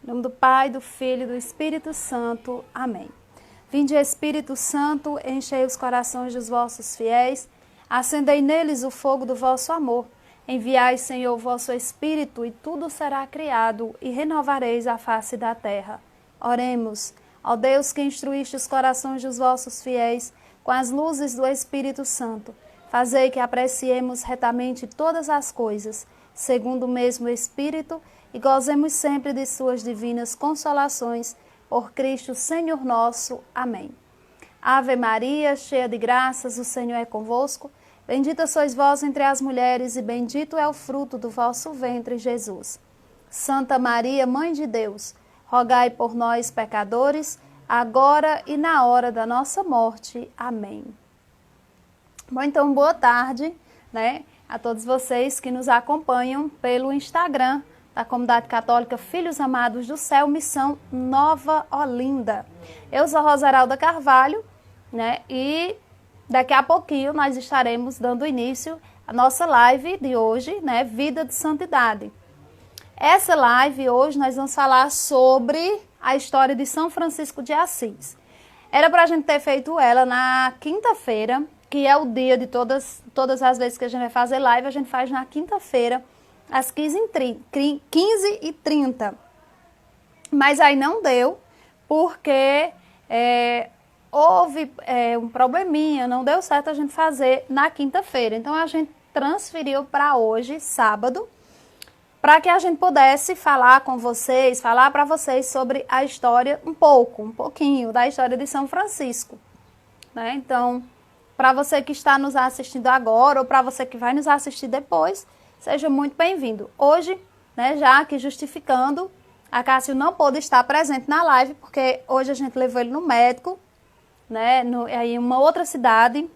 Em nome do Pai, do Filho e do Espírito Santo. Amém. Vinde, Espírito Santo, enchei os corações dos vossos fiéis, acendei neles o fogo do vosso amor. Enviai, Senhor, o vosso Espírito, e tudo será criado, e renovareis a face da terra. Oremos. Ó Deus, que instruíste os corações dos vossos fiéis com as luzes do Espírito Santo, fazei que apreciemos retamente todas as coisas, segundo o mesmo Espírito, e gozemos sempre de suas divinas consolações, por Cristo Senhor nosso. Amém. Ave Maria, cheia de graças, o Senhor é convosco. Bendita sois vós entre as mulheres, e bendito é o fruto do vosso ventre, Jesus. Santa Maria, Mãe de Deus, rogai por nós, pecadores, agora e na hora da nossa morte. Amém. Bom, então, boa tarde, a todos vocês que nos acompanham pelo Instagram da Comunidade Católica Filhos Amados do Céu, Missão Nova Olinda. Eu sou Rosaralda Carvalho, e daqui a pouquinho nós estaremos dando início à nossa live de hoje, Vida de Santidade. Essa live hoje nós vamos falar sobre a história de São Francisco de Assis. Era para a gente ter feito ela na quinta-feira, que é o dia de todas as vezes que a gente vai fazer live, a gente faz na quinta-feira, às 15h30. Mas aí não deu, porque houve um probleminha, não deu certo a gente fazer na quinta-feira. Então a gente transferiu para hoje, sábado, para que a gente pudesse falar com vocês, falar para vocês sobre a história, um pouquinho da história de São Francisco. Então, para você que está nos assistindo agora, ou para você que vai nos assistir depois, seja muito bem-vindo. Hoje, já aqui justificando, a Cássio não pôde estar presente na live, porque hoje a gente levou ele no médico, em uma outra cidade,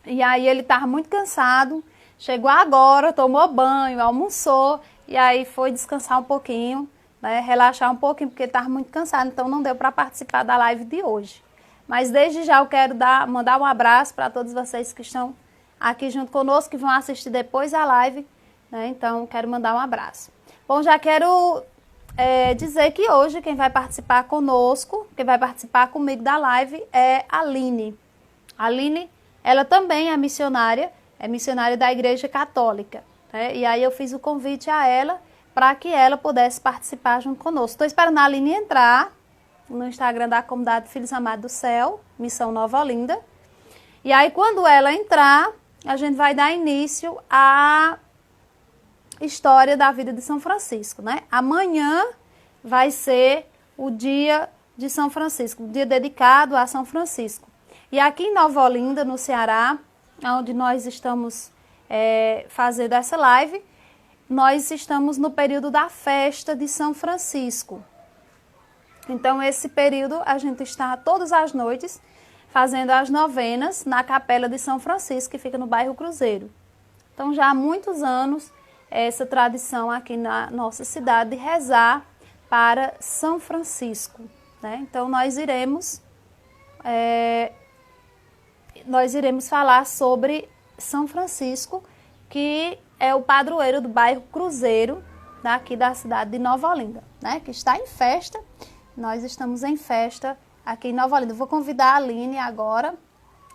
e aí ele estava muito cansado, chegou agora, tomou banho, almoçou, e aí foi descansar um pouquinho, relaxar um pouquinho, porque estava muito cansado, então não deu para participar da live de hoje. Mas desde já eu quero mandar um abraço para todos vocês que estão aqui junto conosco, que vão assistir depois a live, então quero mandar um abraço. Bom, já quero dizer que hoje quem vai participar conosco, quem vai participar comigo da live é a Aline. A Aline, ela também é missionária da Igreja Católica, e aí eu fiz o convite a ela para que ela pudesse participar junto conosco. Estou esperando a Aline entrar no Instagram da Comunidade Filhos Amados do Céu, Missão Nova Olinda, e aí quando ela entrar, a gente vai dar início à história da vida de São Francisco, Amanhã vai ser o dia de São Francisco, o dia dedicado a São Francisco. E aqui em Nova Olinda, no Ceará, onde nós estamos fazendo essa live, nós estamos no período da festa de São Francisco. Então, esse período a gente está todas as noites fazendo as novenas na Capela de São Francisco, que fica no bairro Cruzeiro. Então, já há muitos anos, essa tradição aqui na nossa cidade de rezar para São Francisco. Então, nós iremos falar sobre São Francisco, que é o padroeiro do bairro Cruzeiro, daqui da cidade de Nova Olinda, que está em festa. Nós estamos em festa aqui em Nova Olinda. Vou convidar a Aline agora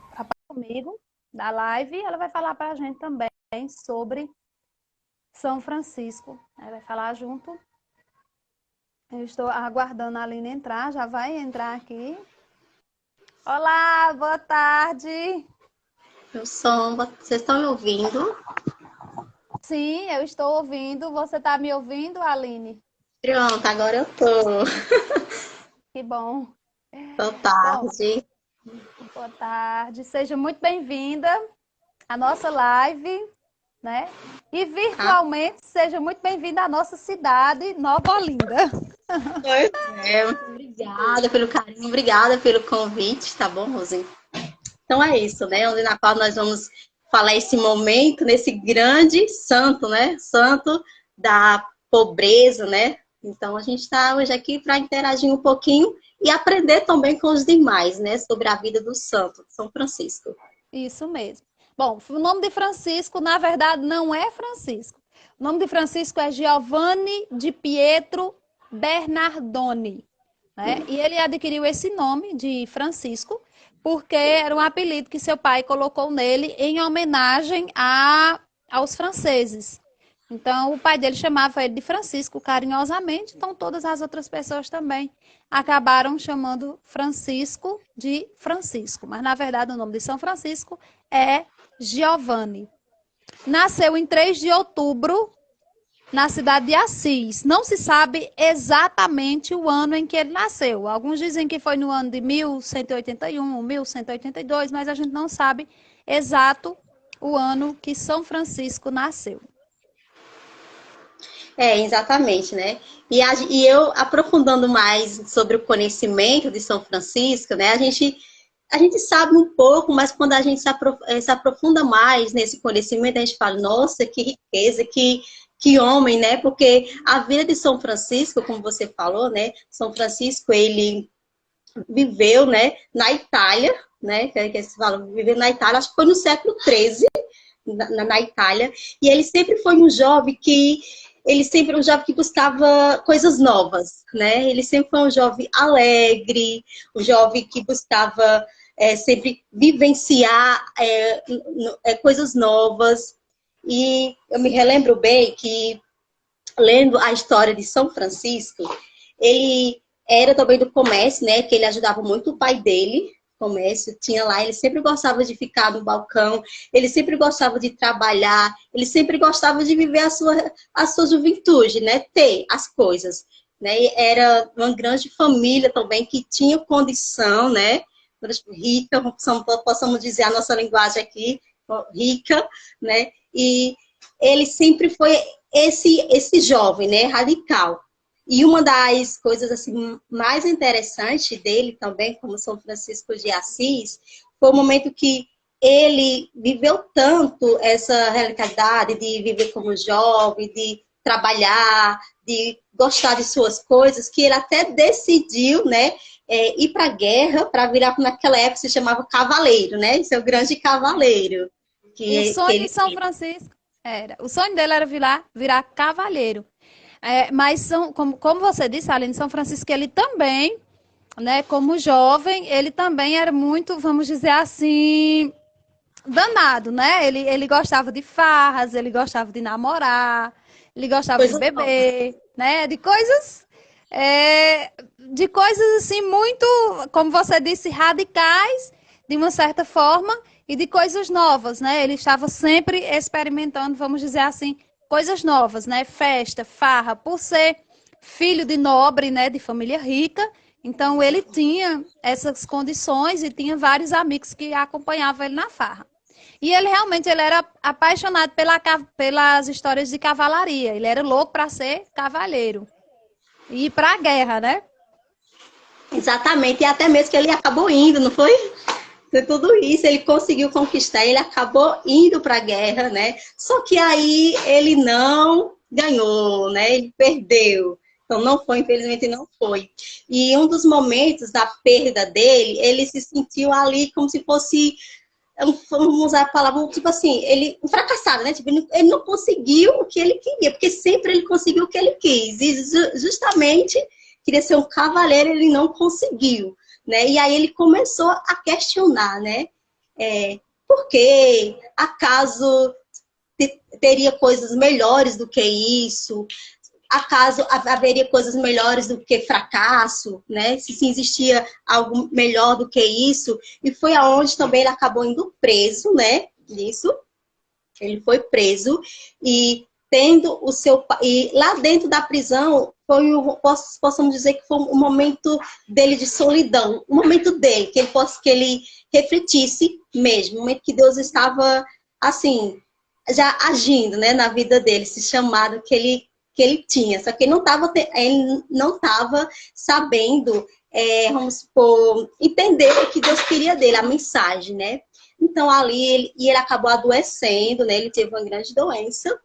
para falar comigo da live. Ela vai falar para a gente também sobre São Francisco. Ela vai falar junto. Eu estou aguardando a Aline entrar. Já vai entrar aqui. Olá, boa tarde. Vocês estão me ouvindo? Sim, eu estou ouvindo. Você está me ouvindo, Aline? Pronto, agora eu tô. Que bom. Boa tarde. Boa tarde. Seja muito bem-vinda à nossa live, E virtualmente, seja muito bem-vinda à nossa cidade, Nova Olinda. Muito obrigada pelo carinho, obrigada pelo convite, tá bom, Rosi? Então é isso, na qual nós vamos falar esse momento, nesse grande santo, Santo da pobreza, Então a gente está hoje aqui para interagir um pouquinho e aprender também com os demais, sobre a vida do santo, São Francisco. Isso mesmo. Bom, o nome de Francisco, na verdade, não é Francisco. O nome de Francisco é Giovanni di Pietro Bernardone, né? E ele adquiriu esse nome de Francisco porque era um apelido que seu pai colocou nele em homenagem aos franceses. Então, o pai dele chamava ele de Francisco carinhosamente, então todas as outras pessoas também acabaram chamando Francisco de Francisco. Mas, na verdade, o nome de São Francisco é Giovanni. Nasceu em 3 de outubro, na cidade de Assis. Não se sabe exatamente o ano em que ele nasceu. Alguns dizem que foi no ano de 1181, 1182, mas a gente não sabe exato o ano que São Francisco nasceu. Exatamente, né? E eu, aprofundando mais sobre o conhecimento de São Francisco, né? A gente sabe um pouco, mas quando a gente se aprofunda mais nesse conhecimento, a gente fala, nossa, que riqueza, que homem, né? Porque a vida de São Francisco, como você falou, né? São Francisco, ele viveu, né, na Itália, né? Que se fala, viveu na Itália, acho que foi no século XIII, na Itália, e ele sempre foi um jovem que buscava coisas novas, né? Ele sempre foi um jovem alegre, um jovem que buscava sempre vivenciar coisas novas. E eu me relembro bem que, lendo a história de São Francisco, ele era também do comércio, né? Que ele ajudava muito o pai dele, comércio, tinha lá, ele sempre gostava de ficar no balcão, ele sempre gostava de trabalhar, ele sempre gostava de viver a sua juventude, né? Ter as coisas, né? E era uma grande família também que tinha condição, né? Rica, possamos dizer a nossa linguagem aqui, rica, né? E ele sempre foi esse jovem, né? Radical. E uma das coisas assim, mais interessantes dele também, como São Francisco de Assis, foi o momento que ele viveu tanto essa realidade de viver como jovem, de trabalhar, de gostar de suas coisas, que ele até decidiu, né, ir para a guerra, para virar, naquela época se chamava cavaleiro, né? Seu grande cavaleiro. O sonho de São Francisco o sonho dele era virar cavaleiro. Mas como você disse, Aline, São Francisco, ele também, né, como jovem, ele também era muito, vamos dizer assim, danado, né? Ele gostava de farras, ele gostava de namorar, ele gostava de beber, né? De coisas assim muito, como você disse, radicais, de uma certa forma, e de coisas novas, né? Ele estava sempre experimentando, vamos dizer assim, coisas novas, né? Festa, farra, por ser filho de nobre, né? De família rica. Então, ele tinha essas condições e tinha vários amigos que acompanhavam ele na farra. E ele realmente era apaixonado pelas histórias de cavalaria. Ele era louco para ser cavaleiro. E ir para a guerra, né? Exatamente. E até mesmo que ele acabou indo, não foi? Tudo isso ele conseguiu conquistar, ele acabou indo para a guerra, né? Só que aí ele não ganhou, né? Ele perdeu. Então não foi, infelizmente não foi. E um dos momentos da perda dele, ele se sentiu ali como se fosse, vamos usar a palavra, tipo assim, ele um fracassado, né? Tipo, ele não conseguiu o que ele queria, porque sempre ele conseguiu o que ele quis. E justamente queria ser um cavaleiro, ele não conseguiu. Né? E aí ele começou a questionar, né? Por quê? Acaso teria coisas melhores do que isso? Acaso haveria coisas melhores do que fracasso? Né? Se existia algo melhor do que isso? E foi aonde também ele acabou indo preso, né? Isso. Ele foi preso e tendo o seu... E lá dentro da prisão, possamos dizer que foi um momento dele de solidão, um momento dele, que ele refletisse mesmo, um momento que Deus estava, assim, já agindo, né, na vida dele, esse chamado que ele tinha, só que ele não estava sabendo, vamos supor, entender o que Deus queria dele, a mensagem, né? Então, ali, ele acabou adoecendo, né, ele teve uma grande doença,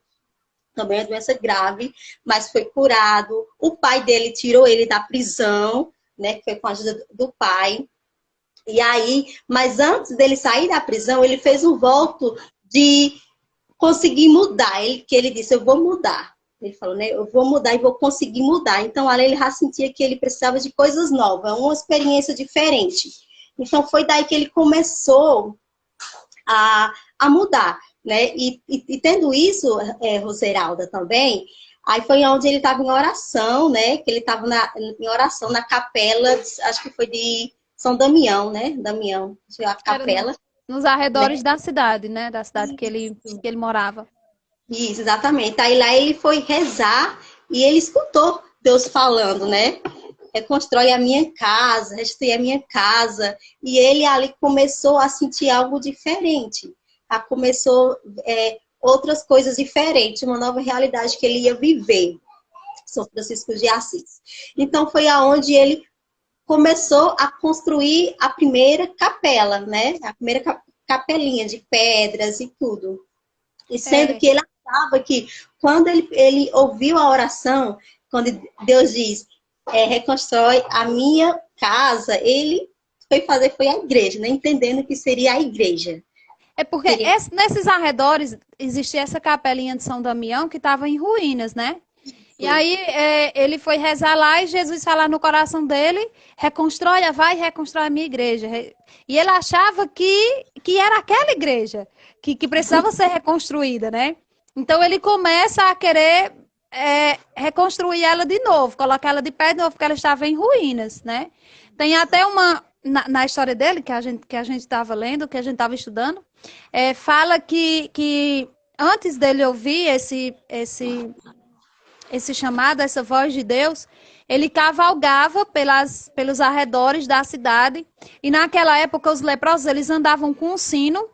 também é doença grave, mas foi curado. O pai dele tirou ele da prisão, né? Que foi com a ajuda do pai. E aí, mas antes dele sair da prisão, ele fez um voto de conseguir mudar. Ele disse, eu vou mudar. Ele falou, né? Eu vou mudar e vou conseguir mudar. Então, ali ele já sentia que ele precisava de coisas novas, uma experiência diferente. Então, foi daí que ele começou a mudar, né? E tendo isso, Roseralda, também, aí foi onde ele estava em oração, né? Que ele estava em oração na capela, acho que foi de São Damião, né? Damião, a capela. Nos arredores, né? da cidade, né? Da cidade que ele morava. Isso, exatamente. Aí lá ele foi rezar e ele escutou Deus falando, né? Reconstrói a minha casa, restaure a minha casa. E ele ali começou a sentir algo diferente. Começou outras coisas diferentes, uma nova realidade que ele ia viver. São Francisco de Assis. Então foi aonde ele começou a construir a primeira capela, né? A primeira capelinha de pedras e tudo. E sendo que ele achava que quando ele ouviu a oração, quando Deus diz, reconstrói a minha casa, ele foi a igreja, né? Entendendo que seria a igreja. É porque nesses arredores existia essa capelinha de São Damião que estava em ruínas, né? E aí ele foi rezar lá e Jesus falar no coração dele, vai reconstrói a minha igreja. E ele achava que era aquela igreja que precisava ser reconstruída, né? Então ele começa a querer reconstruir ela de novo, colocar ela de pé de novo, porque ela estava em ruínas, né? Tem até na história dele, que a gente estava lendo, que a gente estava estudando, fala que antes dele ouvir esse chamado, essa voz de Deus, ele cavalgava pelos arredores da cidade, e naquela época os leprosos, eles andavam com um sino,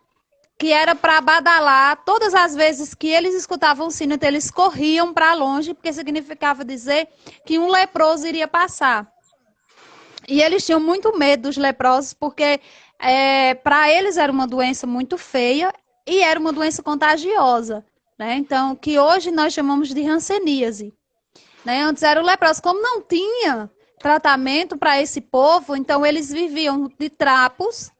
que era para badalar, todas as vezes que eles escutavam o sino, então eles corriam para longe, porque significava dizer que um leproso iria passar. E eles tinham muito medo dos leprosos, porque para eles era uma doença muito feia, e era uma doença contagiosa, né? Então, que hoje nós chamamos de hanseníase, né? Antes era o leproso. Como não tinha tratamento para esse povo, então eles viviam de trapos,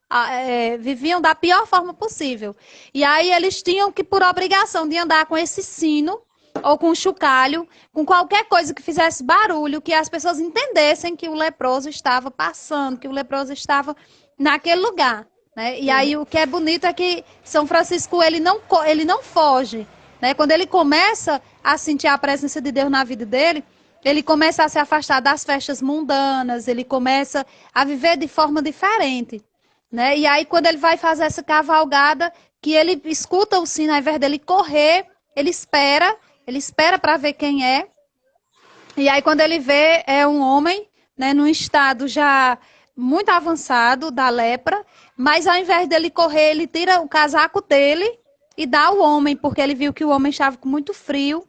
viviam da pior forma possível. E aí eles tinham que, por obrigação, de andar com esse sino, ou com chocalho, com qualquer coisa que fizesse barulho, que as pessoas entendessem que o leproso estava passando, que o leproso estava naquele lugar, né? E aí o que é bonito é que São Francisco, ele não foge, né? Quando ele começa a sentir a presença de Deus na vida dele, ele começa a se afastar das festas mundanas, ele começa a viver de forma diferente, né? E aí quando ele vai fazer essa cavalgada, que ele escuta o sino, ao invés dele correr, ele espera para ver quem é. E aí quando ele vê, é um homem, né, num estado já muito avançado da lepra, mas ao invés dele correr, ele tira o casaco dele e dá ao homem, porque ele viu que o homem estava com muito frio,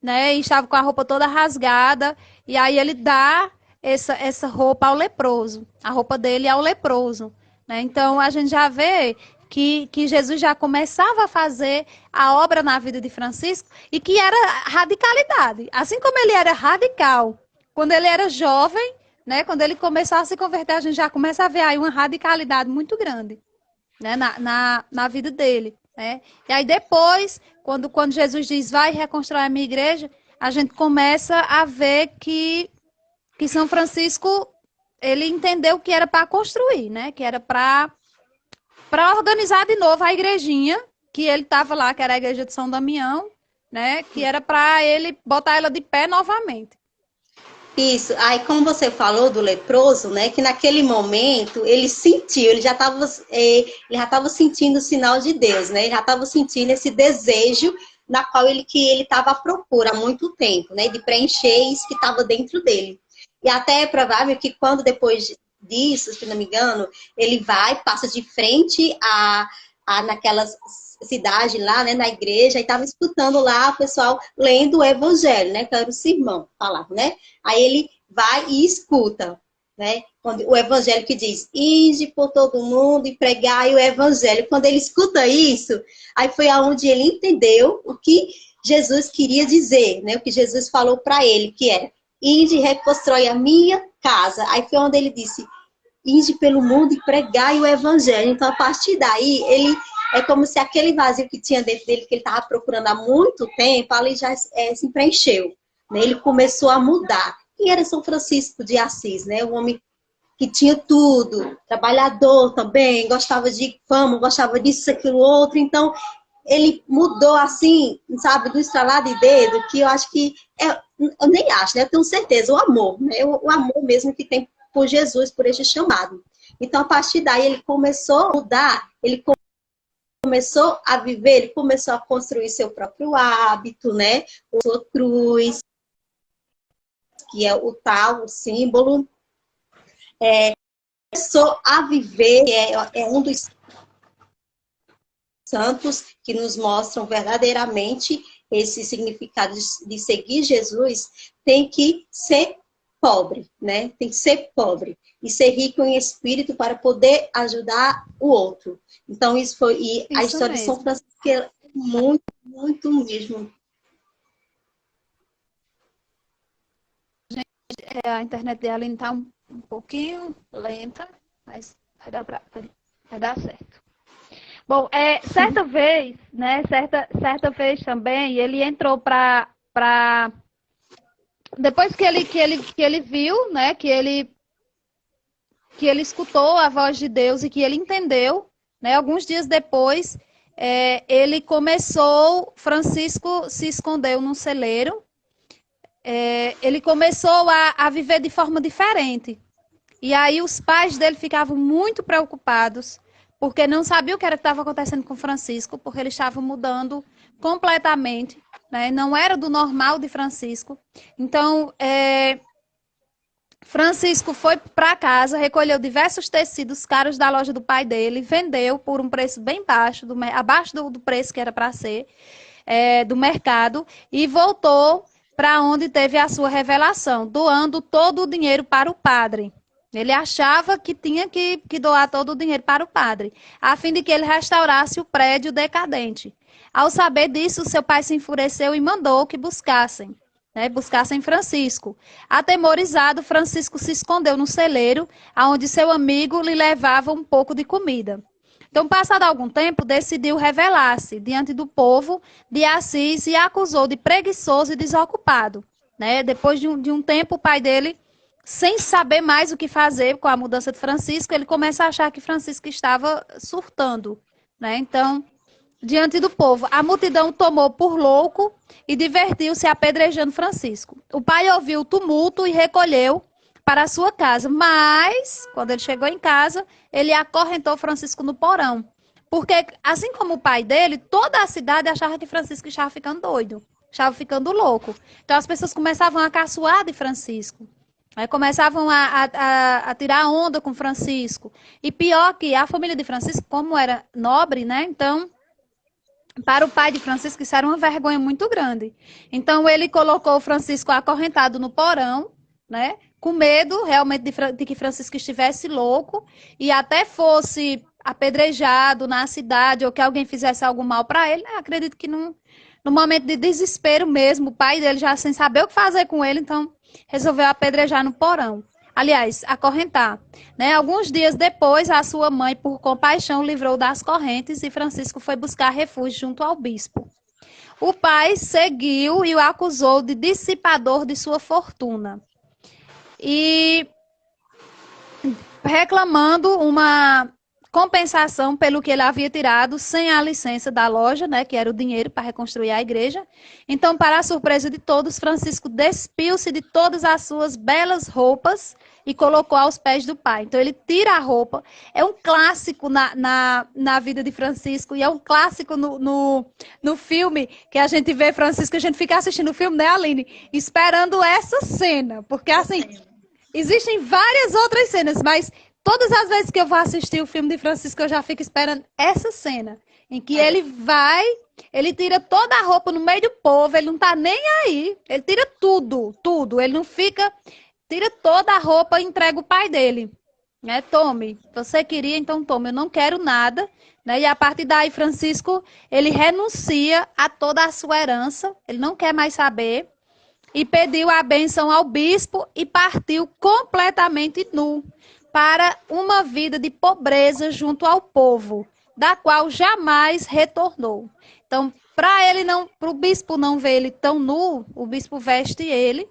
né, e estava com a roupa toda rasgada, e aí ele dá essa roupa ao leproso, a roupa dele ao leproso, né? Então a gente já vê que Jesus já começava a fazer a obra na vida de Francisco e que era radicalidade. Assim como ele era radical quando ele era jovem, né? Quando ele começou a se converter, a gente já começa a ver aí uma radicalidade muito grande, né? na vida dele, né? E aí depois, quando Jesus diz, vai reconstruir a minha igreja, a gente começa a ver que São Francisco, ele entendeu que era para construir, né? Que era para organizar de novo a igrejinha, que ele estava lá, que era a igreja de São Damião, né? Que era para ele botar ela de pé novamente. Isso. Aí, como você falou do leproso, né? Que naquele momento ele sentiu, ele já estava sentindo o sinal de Deus, né? Ele já estava sentindo esse desejo na qual ele estava à procura há muito tempo, né? De preencher isso que estava dentro dele. E até é provável que quando depois disso, se não me engano, ele passa de frente naquelas cidade lá, né, na igreja, e estava escutando lá o pessoal lendo o evangelho, né, que era o sermão, falava, né? Aí ele vai e escuta, né? O evangelho que diz, ide por todo mundo e pregai o evangelho. Quando ele escuta isso, aí foi aonde ele entendeu o que Jesus queria dizer, né? O que Jesus falou para ele, que era, ide e reconstrói a minha casa. Aí foi onde ele disse, ide pelo mundo e pregai o evangelho. Então, a partir daí, é como se aquele vazio que tinha dentro dele, que ele estava procurando há muito tempo, ali já se preencheu. Né? Ele começou a mudar. E era São Francisco de Assis, né? O homem que tinha tudo, trabalhador também, gostava de fama, gostava disso, aquilo, outro. Então, ele mudou assim, sabe, do estralar de dedo, que eu acho que, eu nem acho, né? Eu tenho certeza, o amor, né? O amor mesmo que tem por Jesus, por este chamado. Então, a partir daí, ele começou a mudar, ele começou a viver, ele começou a construir seu próprio hábito, né? A sua cruz, que é o tal, o símbolo. Começou a viver, é um dos santos que nos mostram verdadeiramente esse significado de seguir Jesus, tem que ser pobre, né? Tem que ser pobre e ser rico em espírito para poder ajudar o outro. Então, isso foi... E a história de São Francisco é muito, muito mesmo. A internet dela está um pouquinho lenta, mas vai dar certo. Bom, certa vez, né? Certa vez também, ele entrou para depois que ele viu, né? Que ele escutou a voz de Deus e que ele entendeu, né? Alguns dias depois, ele começou, Francisco se escondeu num celeiro. Ele começou a viver de forma diferente. E aí os pais dele ficavam muito preocupados, porque não sabiam o que estava acontecendo com Francisco, porque ele estava mudando completamente, né? Não era do normal de Francisco. Então, Francisco foi para casa, recolheu diversos tecidos caros da loja do pai dele, vendeu por um preço bem baixo, abaixo do preço que era para ser, do mercado, e voltou para onde teve a sua revelação, doando todo o dinheiro para o padre. Ele achava que tinha que doar todo o dinheiro para o padre, a fim de que ele restaurasse o prédio decadente. Ao saber disso, seu pai se enfureceu e mandou que buscassem Francisco. Atemorizado, Francisco se escondeu no celeiro, onde seu amigo lhe levava um pouco de comida. Então, passado algum tempo, decidiu revelar-se diante do povo de Assis e acusou de preguiçoso e desocupado. Né? Depois de um tempo, o pai dele, sem saber mais o que fazer com a mudança de Francisco, ele começa a achar que Francisco estava surtando. Né? Então, diante do povo, a multidão tomou por louco e divertiu-se apedrejando Francisco. O pai ouviu o tumulto e recolheu para a sua casa, mas, quando ele chegou em casa, ele acorrentou Francisco no porão. Porque, assim como o pai dele, toda a cidade achava que Francisco estava ficando doido, estava ficando louco. Então, as pessoas começavam a caçoar de Francisco. Aí começavam a tirar onda com Francisco. E pior que a família de Francisco, como era nobre, né? Então, para o pai de Francisco, isso era uma vergonha muito grande. Então, ele colocou Francisco acorrentado no porão, né? Com medo realmente de que Francisco estivesse louco e até fosse apedrejado na cidade ou que alguém fizesse algo mal para ele. Acredito que no momento de desespero mesmo, o pai dele já sem saber o que fazer com ele, então resolveu apedrejar no porão. Aliás, acorrentar. Né? Alguns dias depois, a sua mãe, por compaixão, livrou das correntes e Francisco foi buscar refúgio junto ao bispo. O pai seguiu e o acusou de dissipador de sua fortuna. E reclamando uma compensação pelo que ele havia tirado sem a licença da loja, né, que era o dinheiro para reconstruir a igreja. Então, para a surpresa de todos, Francisco despiu-se de todas as suas belas roupas e colocou aos pés do pai. Então, ele tira a roupa. É um clássico na vida de Francisco e é um clássico no filme que a gente vê Francisco, a gente fica assistindo o filme, né, Aline? Esperando essa cena, porque assim, existem várias outras cenas, mas todas as vezes que eu vou assistir o filme de Francisco, eu já fico esperando essa cena, em que ele tira toda a roupa no meio do povo, ele não tá nem aí, ele tira tudo, ele não fica, tira toda a roupa e entrega o pai dele, né? Tome, você queria, então tome, eu não quero nada, né? E a partir daí, Francisco, ele renuncia a toda a sua herança, ele não quer mais saber, e pediu a bênção ao bispo e partiu completamente nu para uma vida de pobreza junto ao povo, da qual jamais retornou. Então, para o bispo não ver ele tão nu, o bispo veste ele,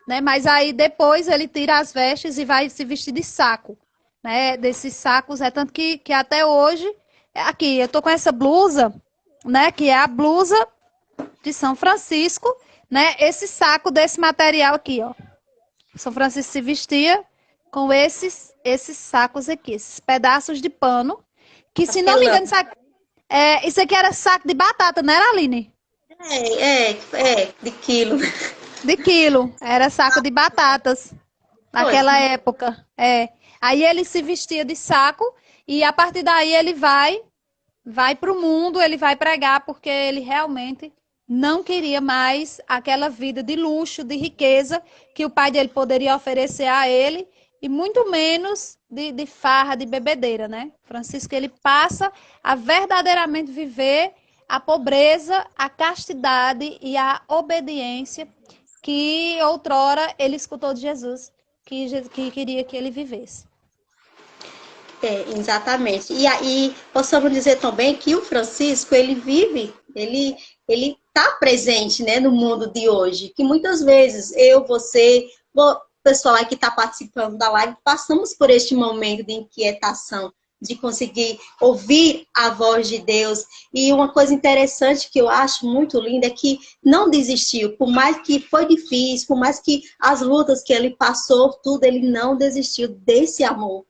né? Mas aí depois ele tira as vestes e vai se vestir de saco, né? Desses sacos, é tanto que até hoje, aqui, eu tô com essa blusa, né? Que é a blusa de São Francisco, né? Esse saco desse material aqui, ó. São Francisco se vestia com esses sacos aqui, esses pedaços de pano, que se não me engano, isso aqui era saco de batata, não era, Aline? De quilo. De quilo, era saco de batatas, naquela época. Aí ele se vestia de saco e a partir daí ele vai para o mundo, ele vai pregar, porque ele realmente não queria mais aquela vida de luxo, de riqueza que o pai dele poderia oferecer a ele, e muito menos de farra, de bebedeira, né? Francisco, ele passa a verdadeiramente viver a pobreza, a castidade e a obediência que outrora ele escutou de Jesus, que queria que ele vivesse. Exatamente. E aí, possamos dizer também que o Francisco, ele vive, ele está presente, né, no mundo de hoje, que muitas vezes eu, você, o pessoal aí que está participando da live, passamos por este momento de inquietação, de conseguir ouvir a voz de Deus. E uma coisa interessante que eu acho muito linda é que não desistiu, por mais que foi difícil, por mais que as lutas que ele passou, tudo, ele não desistiu desse amor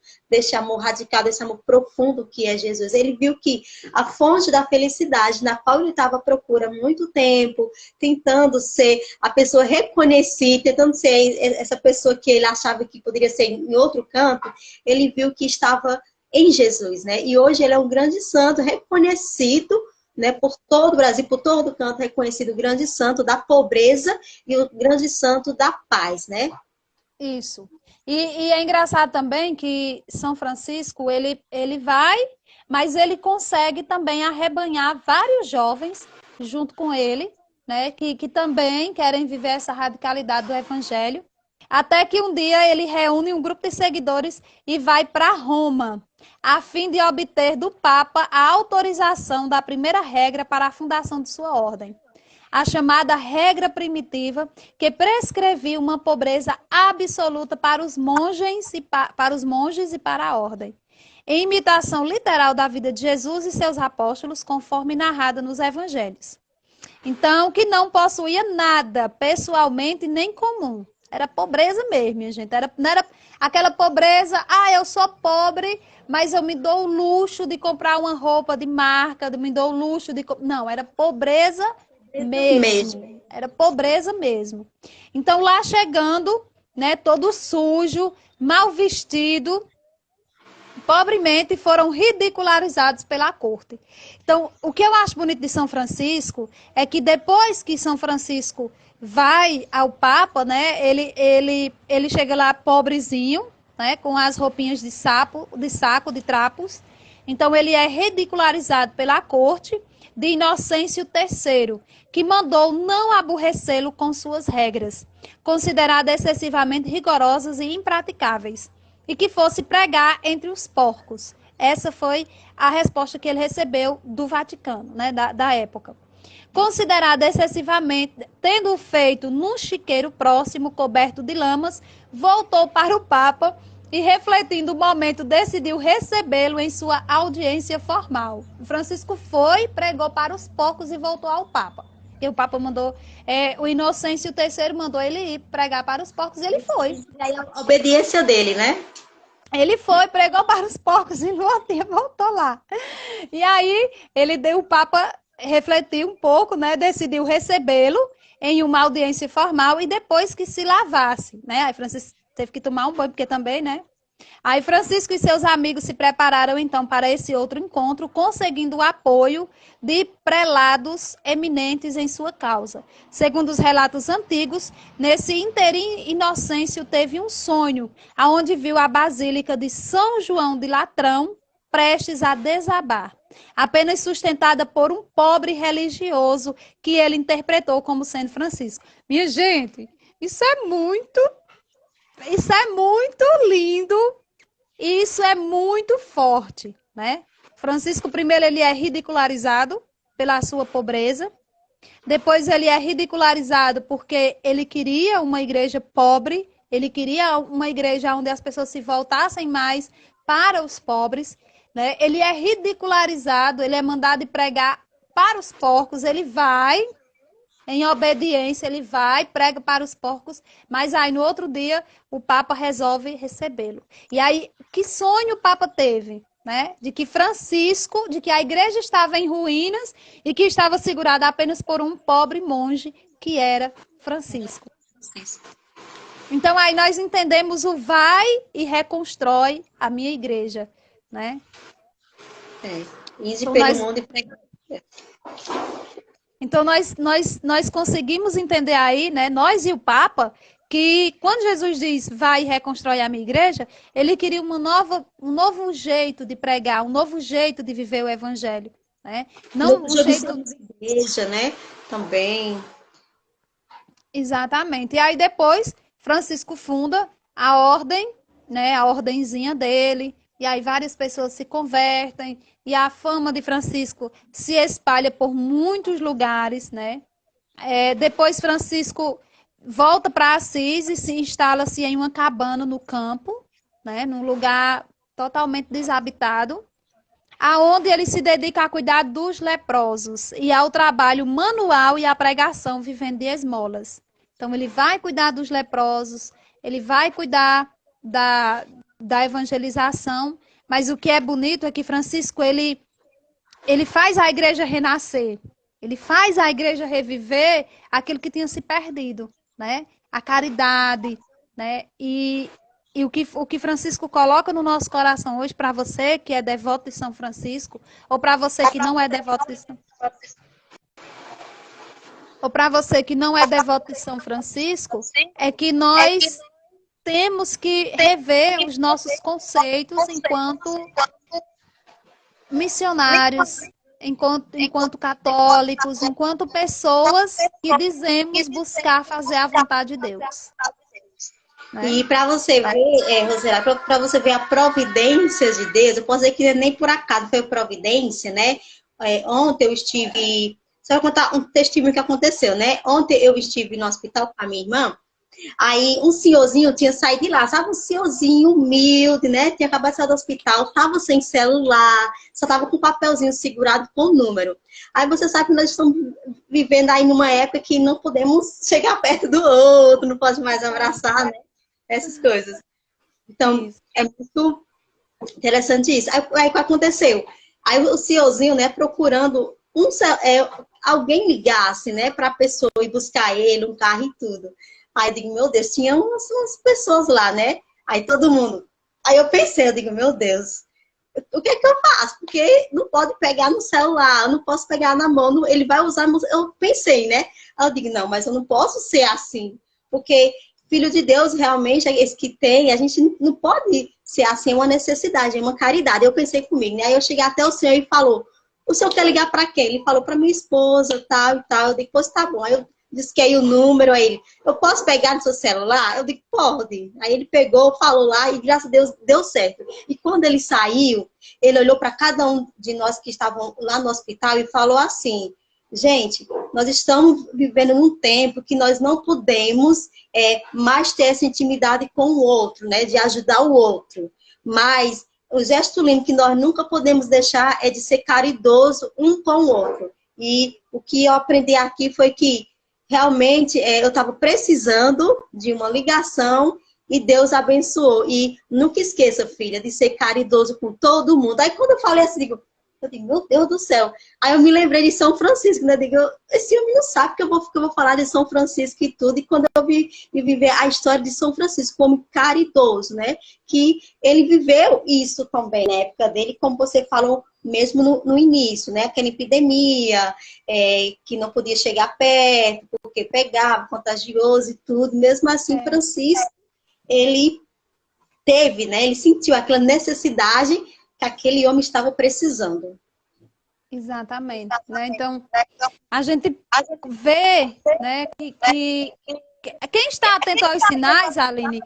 radical, desse amor profundo que é Jesus. Ele viu que a fonte da felicidade, na qual ele estava à procura há muito tempo, tentando ser a pessoa reconhecida, tentando ser essa pessoa que ele achava que poderia ser em outro canto, ele viu que estava em Jesus, né? E hoje ele é um grande santo, reconhecido, né, por todo o Brasil, por todo canto, reconhecido o grande santo da pobreza e o grande santo da paz, né? Isso. E é engraçado também que São Francisco, ele vai, mas ele consegue também arrebanhar vários jovens junto com ele, né, que também querem viver essa radicalidade do evangelho. Até que um dia ele reúne um grupo de seguidores e vai para Roma, a fim de obter do Papa a autorização da primeira regra para a fundação de sua ordem, a chamada regra primitiva, que prescrevia uma pobreza absoluta para os monges e para a ordem, em imitação literal da vida de Jesus e seus apóstolos, conforme narrada nos evangelhos. Então, que não possuía nada pessoalmente nem comum. Era pobreza mesmo, minha gente. Não era aquela pobreza, eu sou pobre, mas eu me dou o luxo de comprar uma roupa de marca, me dou o luxo de... Não, era pobreza mesmo. Era pobreza mesmo. Então, lá chegando, né, todo sujo, mal vestido, pobremente foram ridicularizados pela corte. Então, o que eu acho bonito de São Francisco é que depois que São Francisco vai ao Papa, né, ele chega lá pobrezinho, né, com as roupinhas de saco, de trapos. Então, ele é ridicularizado pela corte de Inocêncio III, que mandou não aborrecê-lo com suas regras, consideradas excessivamente rigorosas e impraticáveis, e que fosse pregar entre os porcos. Essa foi a resposta que ele recebeu do Vaticano, né, da época. Considerado excessivamente, tendo feito num chiqueiro próximo, coberto de lamas, voltou para o Papa e, refletindo o momento, decidiu recebê-lo em sua audiência formal. O Francisco foi, pregou para os porcos e voltou ao Papa. E o Papa mandou, o Inocêncio III mandou ele ir pregar para os porcos, e ele foi. E aí a obediência dele, né? Ele foi, pregou para os porcos e voltou lá. E aí, o Papa refletiu um pouco, né? Decidiu recebê-lo em uma audiência formal e depois que se lavasse, né? Aí Francisco teve que tomar um banho, porque também, né? Aí Francisco e seus amigos se prepararam então para esse outro encontro, conseguindo o apoio de prelados eminentes em sua causa. Segundo os relatos antigos, nesse interim Inocêncio teve um sonho, aonde viu a Basílica de São João de Latrão prestes a desabar, apenas sustentada por um pobre religioso que ele interpretou como sendo Francisco. Minha gente, isso é muito lindo e isso é muito forte, né? Francisco, primeiro, ele é ridicularizado pela sua pobreza. Depois ele é ridicularizado porque ele queria uma igreja pobre, ele queria uma igreja onde as pessoas se voltassem mais para os pobres, né? Ele é ridicularizado, ele é mandado pregar para os porcos, ele vai em obediência, ele vai, prega para os porcos, mas aí no outro dia o Papa resolve recebê-lo. E aí, que sonho o Papa teve? Né? De que Francisco, de que a igreja estava em ruínas e que estava segurada apenas por um pobre monge, que era Francisco. Então aí nós entendemos o vai e reconstrói a minha igreja, né? Ide então, pelo mundo e pregar. Então nós conseguimos entender aí, né? Nós e o Papa, que quando Jesus diz vai e reconstrói a minha igreja, ele queria um novo jeito de pregar, um novo jeito de viver o evangelho, né? Não um jeito de igreja, né? Também. Exatamente. E aí depois Francisco funda a ordem, né? A ordenzinha dele. E aí várias pessoas se convertem e a fama de Francisco se espalha por muitos lugares, né? Depois Francisco volta para Assis e se instala-se em uma cabana no campo, né? Num lugar totalmente desabitado, aonde ele se dedica a cuidar dos leprosos e ao trabalho manual e à pregação, vivendo de esmolas. Então ele vai cuidar dos leprosos, ele vai cuidar da evangelização, mas o que é bonito é que Francisco, ele faz a igreja renascer, ele faz a igreja reviver aquilo que tinha se perdido, né? A caridade, né? E o que Francisco coloca no nosso coração hoje, para você que é devoto de São Francisco, ou para você que não é devoto de São Francisco, ou para você que não é devoto de São Francisco, é que nós temos que rever os nossos conceitos enquanto missionários, enquanto católicos, enquanto pessoas que dizemos buscar fazer a vontade de Deus. Né? E para você ver, Rosela, para você ver a providência de Deus, eu posso dizer que nem por acaso foi providência, né? Ontem eu estive... Só vou contar um testemunho que aconteceu, né? Ontem eu estive no hospital com a minha irmã. Aí um senhorzinho tinha saído de lá, sabe? Um senhorzinho humilde, né? Tinha acabado de sair do hospital, tava sem celular, só tava com um papelzinho segurado com o número. Aí você sabe que nós estamos vivendo aí numa época que não podemos chegar perto do outro, não pode mais abraçar, né? Essas coisas. Então, é muito interessante isso. Aí o que aconteceu? Aí o senhorzinho, né, procurando alguém ligasse, né, para a pessoa ir buscar ele, um carro e tudo. Aí eu digo, meu Deus, tinha umas pessoas lá, né? Aí todo mundo. Aí eu pensei, eu digo, meu Deus, o que é que eu faço? Porque não pode pegar no celular, eu não posso pegar na mão, ele vai usar. Eu pensei, né? Aí eu digo, não, mas eu não posso ser assim. Porque filho de Deus, realmente, é esse que tem, a gente não pode ser assim, é uma necessidade, é uma caridade. Eu pensei comigo, né? Aí eu cheguei até o senhor e falou, o senhor quer ligar para quem? Ele falou para minha esposa, tal e tal. Eu digo, pois tá bom. Aí eu disquei o número, aí ele, eu posso pegar no seu celular? Eu digo, pode. Aí ele pegou, falou lá e graças a Deus deu certo. E quando ele saiu, ele olhou para cada um de nós que estavam lá no hospital e falou assim, gente, nós estamos vivendo um tempo que nós não podemos mais ter essa intimidade com o outro, né, de ajudar o outro. Mas o gesto lindo que nós nunca podemos deixar é de ser caridoso um com o outro. E o que eu aprendi aqui foi que realmente eu estava precisando de uma ligação e Deus abençoou. E nunca esqueça, filha, de ser caridoso com todo mundo. Aí quando eu falei assim, eu digo, meu Deus do céu. Aí eu me lembrei de São Francisco, né? Eu digo, esse homem não sabe que eu vou falar de São Francisco e tudo. E quando eu vi viver a história de São Francisco como caridoso, né? Que ele viveu isso também na época dele, como você falou mesmo no início, né? Aquela epidemia, que não podia chegar perto, porque pegava, contagioso e tudo. Mesmo assim, Francisco, ele teve, né? Ele sentiu aquela necessidade que aquele homem estava precisando. Exatamente, né? Então, a gente vê, né, que quem está atento aos sinais, Aline,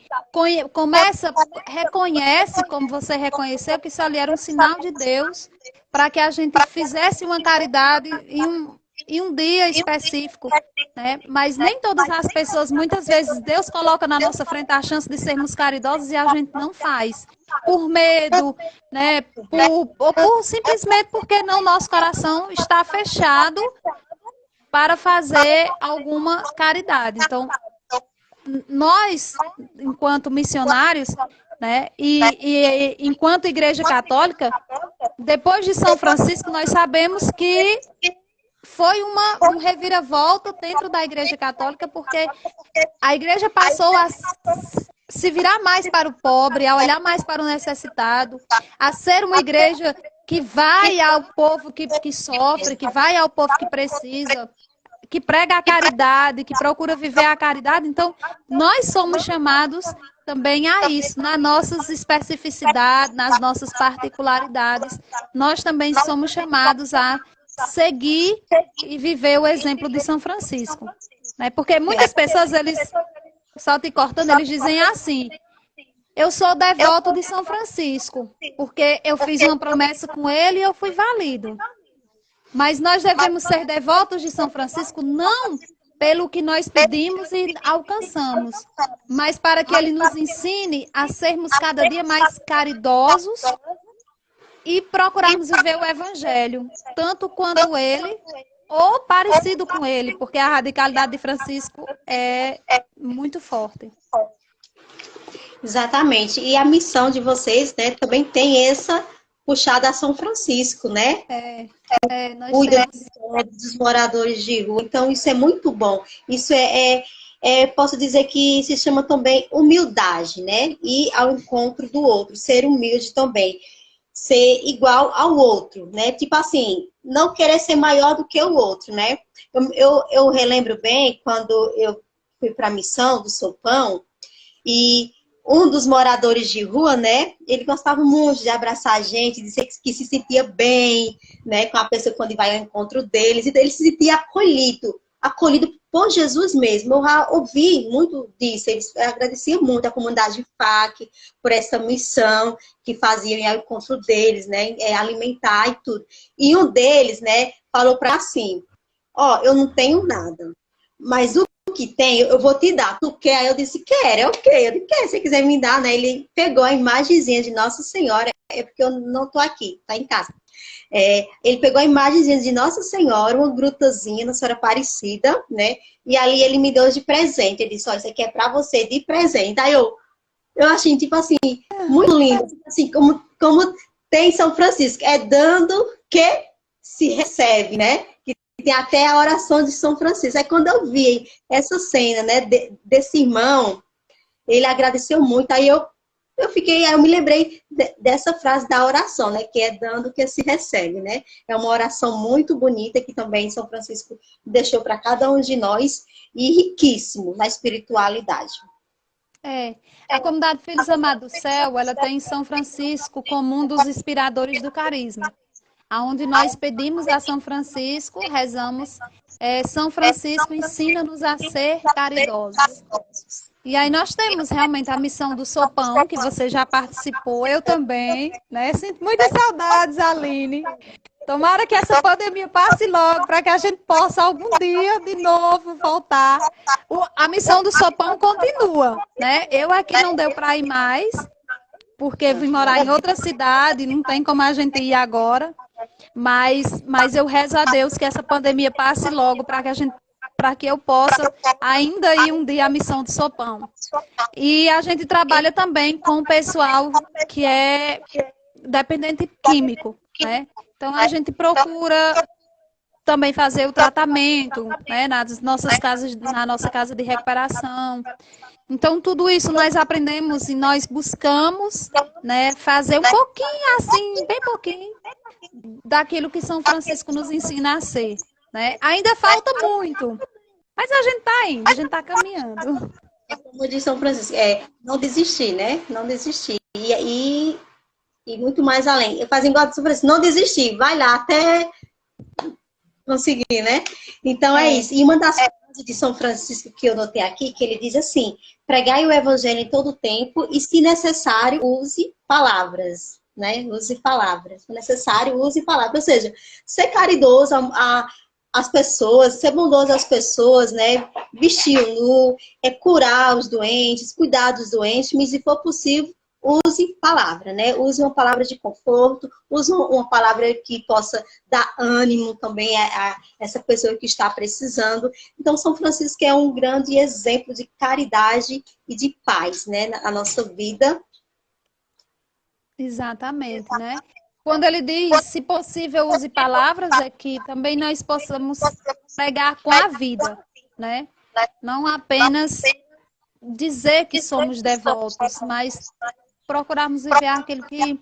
reconhece, como você reconheceu, que isso ali era um sinal de Deus para que a gente fizesse uma caridade em um dia específico, né? Mas nem todas as pessoas, muitas vezes, Deus coloca na nossa frente a chance de sermos caridosos e a gente não faz. Por medo, né? Ou simplesmente porque não, nosso coração está fechado para fazer alguma caridade. Então, nós, enquanto missionários, né, e enquanto Igreja Católica, depois de São Francisco, nós sabemos que foi um reviravolta dentro da Igreja Católica, porque a Igreja passou a se virar mais para o pobre, a olhar mais para o necessitado, a ser uma igreja que vai ao povo que sofre, que vai ao povo que precisa, que prega a caridade, que procura viver a caridade. Então, nós somos chamados também a isso, nas nossas especificidades, nas nossas particularidades. Nós também somos chamados a seguir e viver o exemplo de São Francisco. Né? Porque muitas pessoas, eles, só te cortando, eles dizem assim: eu sou devoto de São Francisco, porque eu fiz uma promessa com ele e eu fui válido. Mas nós devemos ser devotos de São Francisco não pelo que nós pedimos e alcançamos, mas para que ele nos ensine a sermos cada dia mais caridosos e procurarmos viver o Evangelho, tanto quanto ele ou parecido com ele, porque a radicalidade de Francisco é muito forte. Exatamente. E a missão de vocês, né, também tem essa puxada a São Francisco, né? Nós Cuida temos... dos moradores de rua. Então, isso é muito bom. Isso posso dizer que se chama também humildade, né? Ir ao encontro do outro, ser humilde também. Ser igual ao outro, né? Tipo assim, não querer ser maior do que o outro, né? Eu relembro bem quando eu fui para a missão do Sopão e um dos moradores de rua, né? Ele gostava muito de abraçar a gente, dizer que se sentia bem, né? Com a pessoa quando vai ao encontro deles. Então, ele se sentia acolhido por Jesus mesmo. Eu já ouvi muito disso. Eles agradeciam muito a comunidade FAC por essa missão que faziam ao encontro deles, né? Alimentar e tudo. E um deles, né? Falou para assim: ó, eu não tenho nada, mas o que tenho, eu vou te dar. Tu quer? Aí eu disse, quero, eu quero. Eu quero, se quiser me dar, né? Ele pegou a imagenzinha de Nossa Senhora, é porque eu não tô aqui, tá em casa. Ele pegou a imagenzinha de Nossa Senhora, uma grutazinha, Nossa Senhora Aparecida, né? E ali ele me deu de presente. Ele disse, ó, isso aqui é pra você, de presente. Aí eu achei, tipo assim, muito lindo. Assim, como tem São Francisco, é dando que se recebe, né? Tem até a oração de São Francisco. Aí quando eu vi essa cena, né, desse irmão, ele agradeceu muito. Aí eu me lembrei dessa frase da oração, né, que é dando que se recebe, né? É uma oração muito bonita que também São Francisco deixou para cada um de nós e riquíssimo na espiritualidade. A comunidade Filhos Amados do Céu, ela tem São Francisco como um dos inspiradores do carisma, aonde nós pedimos a São Francisco, rezamos, São Francisco ensina-nos a ser caridosos. E aí nós temos realmente a missão do Sopão, que você já participou, eu também, né? Sinto muitas saudades, Aline. Tomara que essa pandemia passe logo, para que a gente possa algum dia de novo voltar. A missão do Sopão continua, né? Eu aqui não deu para ir mais, porque vim morar em outra cidade, não tem como a gente ir agora. Mas eu rezo a Deus que essa pandemia passe logo para que eu possa ainda ir um dia à missão do Sopão. E a gente trabalha também com o pessoal que é dependente químico, né? Então a gente procura também fazer o tratamento, né, nas nossas casas, na nossa casa de recuperação. Então, tudo isso nós aprendemos e nós buscamos, né, fazer um pouquinho assim, bem pouquinho, daquilo que São Francisco nos ensina a ser. Né? Ainda falta muito, mas a gente está indo, a gente está caminhando. Como diz São Francisco, não desistir, né? Não desistir. E muito mais além. Eu fazia igual a São Francisco, não desistir, vai lá até conseguir, né? Então é isso. E uma das coisas de São Francisco que eu notei aqui, que ele diz assim: pregai o evangelho em todo tempo e, se necessário, use palavras, né? Use palavras. Se necessário, use palavras. Ou seja, ser caridoso às pessoas, ser bondoso às pessoas, né? Vestir o nu, curar os doentes, cuidar dos doentes, mas, se for possível, use palavra, né? Use uma palavra de conforto, use uma palavra que possa dar ânimo também a essa pessoa que está precisando. Então, São Francisco é um grande exemplo de caridade e de paz, né? Na nossa vida. Exatamente, né? Quando ele diz, se possível, use palavras, é que também nós possamos pregar com a vida, né? Não apenas dizer que somos devotos, mas procurarmos viver aquilo que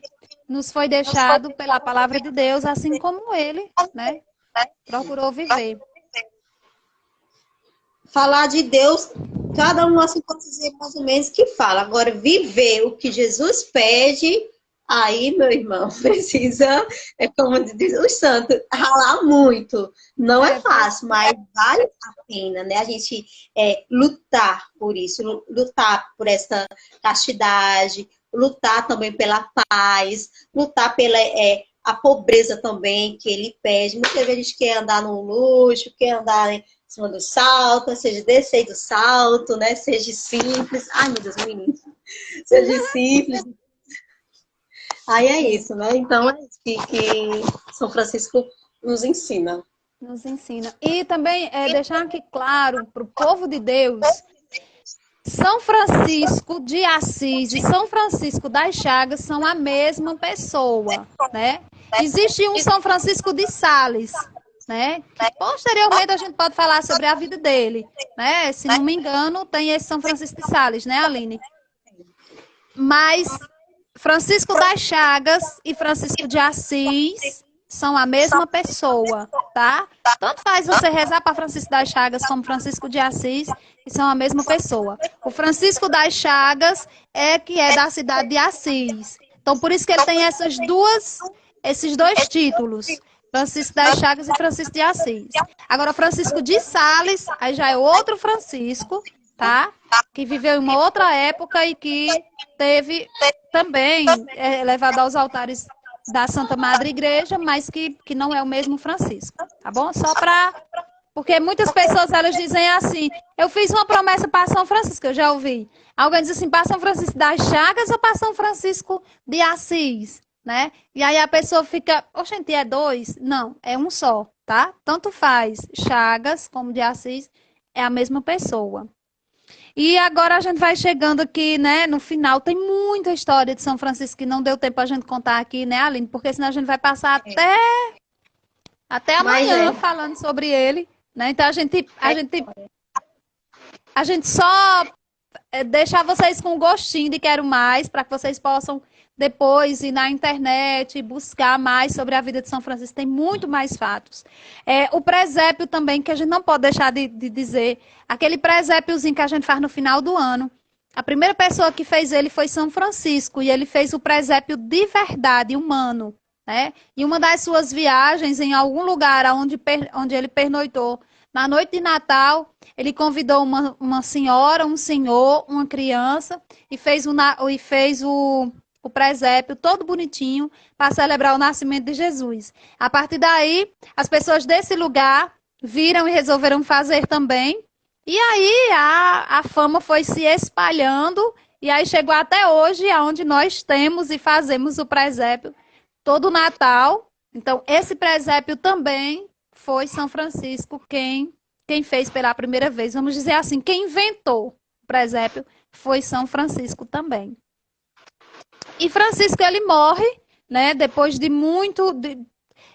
nos foi deixado pela palavra de Deus, assim como ele, né, procurou viver. Falar de Deus, cada um assim pode dizer mais ou menos que fala. Agora, viver o que Jesus pede, aí, meu irmão, precisa, como diz o santo, ralar muito. Não é fácil, mas vale a pena, né? A gente lutar por isso, lutar por essa castidade, lutar também pela paz, lutar pela a pobreza também que ele pede. Muitas vezes a gente quer andar no luxo, quer andar em cima do salto, seja descer do salto, né? Seja simples. Ai, meu Deus, menino. Seja simples. Aí é isso, né? Então é isso que São Francisco nos ensina. Nos ensina. E também deixar aqui claro para o povo de Deus, São Francisco de Assis e São Francisco das Chagas são a mesma pessoa, né? Existe um São Francisco de Sales, né? Que posteriormente a gente pode falar sobre a vida dele, né? Se não me engano, tem esse São Francisco de Sales, né, Aline? Mas Francisco das Chagas e Francisco de Assis são a mesma pessoa, tá? Tanto faz você rezar para Francisco das Chagas como Francisco de Assis, que são a mesma pessoa. O Francisco das Chagas que é da cidade de Assis. Então, por isso que ele tem esses dois títulos, Francisco das Chagas e Francisco de Assis. Agora, Francisco de Sales, aí já é outro Francisco, tá? Que viveu em uma outra época e que teve também levado aos altares da Santa Madre Igreja, mas que não é o mesmo Francisco, tá bom? Só para... Porque muitas pessoas, elas dizem assim, eu fiz uma promessa para São Francisco, eu já ouvi. Alguém diz assim, para São Francisco das Chagas ou para São Francisco de Assis, né? E aí a pessoa fica, oxente, é dois? Não, é um só, tá? Tanto faz Chagas como de Assis, é a mesma pessoa. E agora a gente vai chegando aqui, né, no final. Tem muita história de São Francisco que não deu tempo a gente contar aqui, né, Aline? Porque senão a gente vai passar até amanhã falando sobre ele, né? Então a gente só deixar vocês com gostinho de quero mais, para que vocês possam depois ir na internet e buscar mais sobre a vida de São Francisco. Tem muito mais fatos. O presépio também, que a gente não pode deixar de dizer, aquele presépiozinho que a gente faz no final do ano. A primeira pessoa que fez ele foi São Francisco, e ele fez o presépio de verdade, humano, né? E uma das suas viagens, em algum lugar onde ele pernoitou, na noite de Natal, ele convidou uma senhora, um senhor, uma criança, e fez o presépio todo bonitinho para celebrar o nascimento de Jesus. A partir daí, as pessoas desse lugar viram e resolveram fazer também. E aí a fama foi se espalhando e aí chegou até hoje, onde nós temos e fazemos o presépio todo Natal. Então, esse presépio também foi São Francisco quem fez pela primeira vez. Vamos dizer assim, quem inventou o presépio foi São Francisco também. E Francisco, ele morre, né, depois de muito...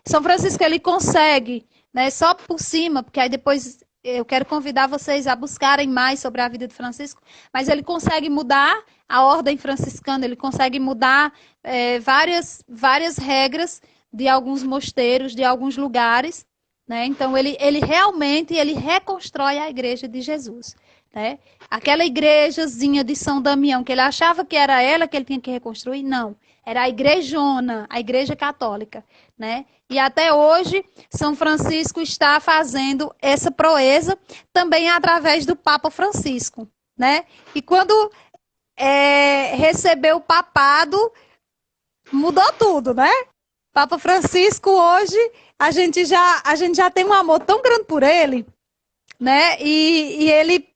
São Francisco, ele consegue, né, só por cima, porque aí depois eu quero convidar vocês a buscarem mais sobre a vida de Francisco, mas ele consegue mudar a ordem franciscana, ele consegue mudar várias regras de alguns mosteiros, de alguns lugares, né? Então, ele realmente reconstrói a igreja de Jesus. Né? Aquela igrejazinha de São Damião, que ele achava que era ela que ele tinha que reconstruir, não. era a igrejona, a Igreja Católica, né? E até hoje, São Francisco está fazendo essa proeza também através do Papa Francisco, né? E quando recebeu o papado, mudou tudo, né? Papa Francisco hoje, a gente já tem um amor tão grande por ele, né? E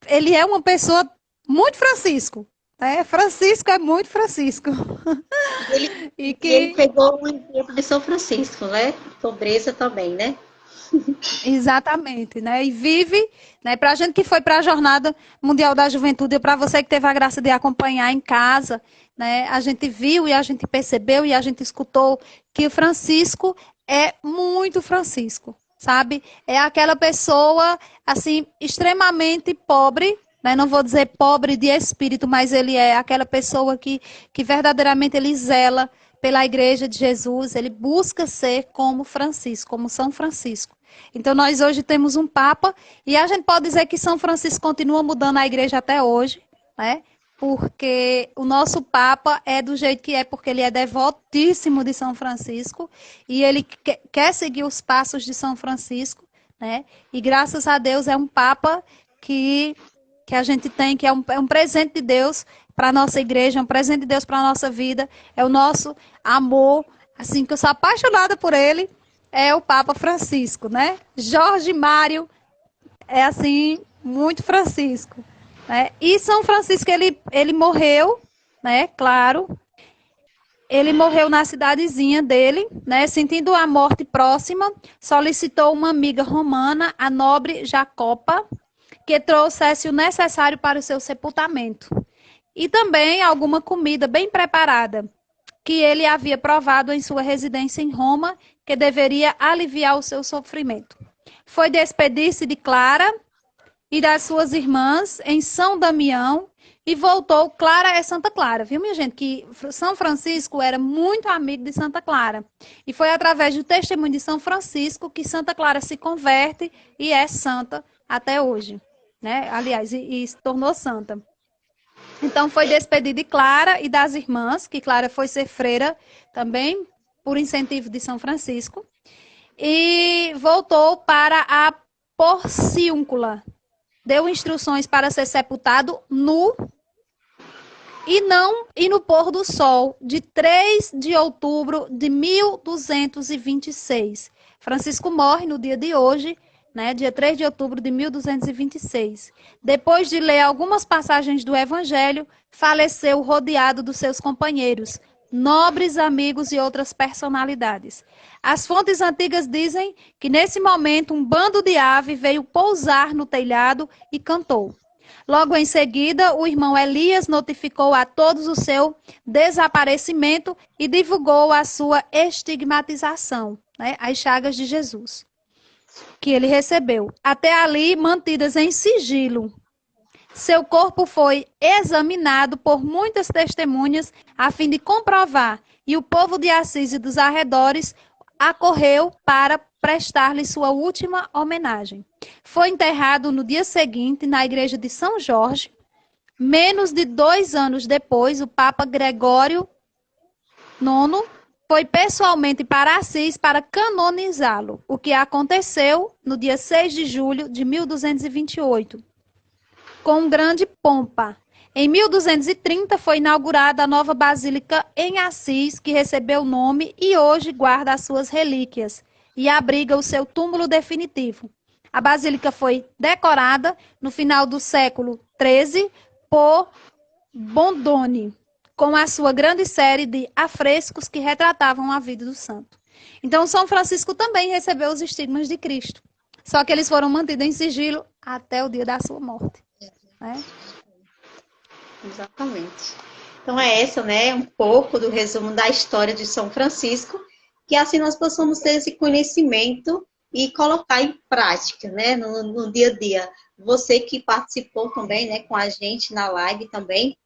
ele é uma pessoa muito Francisco, né? Francisco é muito Francisco. Ele, E ele que pegou o exemplo de São Francisco, né? Pobreza também, né? exatamente, né? E vive, né? Para a gente que foi para a Jornada Mundial da Juventude, e para você que teve a graça de acompanhar em casa, né? A gente viu e a gente percebeu e a gente escutou que o Francisco é muito Francisco, sabe? É aquela pessoa, assim, extremamente pobre, né? Não vou dizer pobre de espírito, mas ele é aquela pessoa que verdadeiramente ele zela pela Igreja de Jesus, ele busca ser como Francisco, como São Francisco. Então, nós hoje temos um Papa, e a gente pode dizer que São Francisco continua mudando a igreja até hoje, né? Porque o nosso Papa é do jeito que é, porque ele é devotíssimo de São Francisco, e ele quer seguir os passos de São Francisco, né? E graças a Deus é um Papa que a gente tem, que é um presente de Deus para a nossa igreja, é um presente de Deus para a nossa vida, é o nosso amor, assim, que eu sou apaixonada por ele, é o Papa Francisco, né? Jorge Mário é, assim, muito Francisco, né? E São Francisco, ele morreu, né? Claro, ele morreu na cidadezinha dele, né? Sentindo a morte próxima, solicitou uma amiga romana, a nobre Jacopa, que trouxesse o necessário para o seu sepultamento. E também alguma comida bem preparada, que ele havia provado em sua residência em Roma, que deveria aliviar o seu sofrimento. Foi despedir-se de Clara e das suas irmãs em São Damião e voltou. Clara é Santa Clara, viu, minha gente? Que São Francisco era muito amigo de Santa Clara. E foi através do testemunho de São Francisco que Santa Clara se converte e é santa até hoje, né? Aliás, e se tornou santa. Então, foi despedido de Clara e das irmãs, que Clara foi ser freira também, por incentivo de São Francisco, e voltou para a Porciúncula. Deu instruções para ser sepultado nu e no pôr do sol, de 3 de outubro de 1226. Francisco morre no dia de hoje, né, dia 3 de outubro de 1226. Depois de ler algumas passagens do Evangelho, faleceu rodeado dos seus companheiros, nobres amigos e outras personalidades. As fontes antigas dizem que nesse momento um bando de ave veio pousar no telhado e cantou. Logo em seguida, o irmão Elias notificou a todos o seu desaparecimento e divulgou a sua estigmatização, né, as chagas de Jesus, que ele recebeu, até ali mantidas em sigilo. Seu corpo foi examinado por muitas testemunhas a fim de comprovar, e o povo de Assis e dos arredores acorreu para prestar-lhe sua última homenagem. Foi enterrado no dia seguinte na igreja de São Jorge. Menos de 2 anos depois, o Papa Gregório IX foi pessoalmente para Assis para canonizá-lo, o que aconteceu no dia 6 de julho de 1228, com grande pompa. Em 1230 foi inaugurada a nova basílica em Assis, que recebeu o nome e hoje guarda as suas relíquias e abriga o seu túmulo definitivo. A basílica foi decorada no final do século XIII por Bondone, com a sua grande série de afrescos que retratavam a vida do santo. Então, São Francisco também recebeu os estigmas de Cristo, só que eles foram mantidos em sigilo até o dia da sua morte, né? Exatamente. Então é essa, né, um pouco do resumo da história de São Francisco, que assim nós possamos ter esse conhecimento e colocar em prática, né, no dia a dia. Você que participou também, né, com a gente na live também,